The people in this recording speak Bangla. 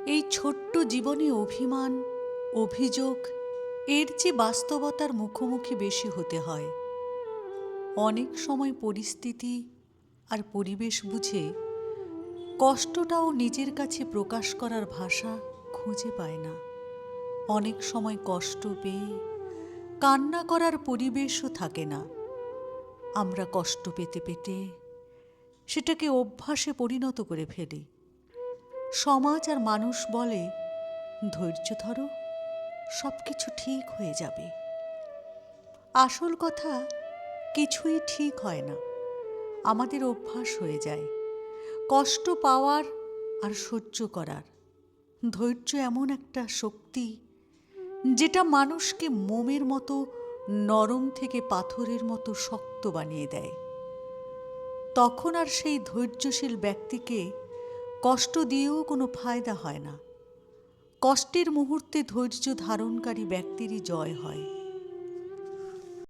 এই ছোট্ট জীবনে অভিমান, অভিযোগ এর চেয়ে বাস্তবতার মুখোমুখি বেশি হতে হয়। অনেক সময় পরিস্থিতি আর পরিবেশ বুঝে কষ্টটাও নিজের কাছে প্রকাশ করার ভাষা খুঁজে পায় না। অনেক সময় কষ্ট পেয়ে কান্না করার পরিবেশও থাকে না। আমরা কষ্ট পেতে পেতে সেটাকে অভ্যাসে পরিণত করে ফেলি। সমাজ আর মানুষ বলে, ধৈর্য ধরো, সব কিছু ঠিক হয়ে যাবে। আসল কথা, কিছুই ঠিক হয় না। আমাদের অভ্যাস হয়ে যায় কষ্ট পাওয়ার আর সহ্য করার। ধৈর্য এমন একটা শক্তি যেটা মানুষকে মোমের মতো নরম থেকে পাথরের মতো শক্ত বানিয়ে দেয়। তখন আর সেই ধৈর্যশীল ব্যক্তিকে কষ্ট দিয়েও কোনো ফায়দা হয় না। কষ্টের মুহূর্তে ধৈর্য ধারণকারী ব্যক্তিরই জয় হয়।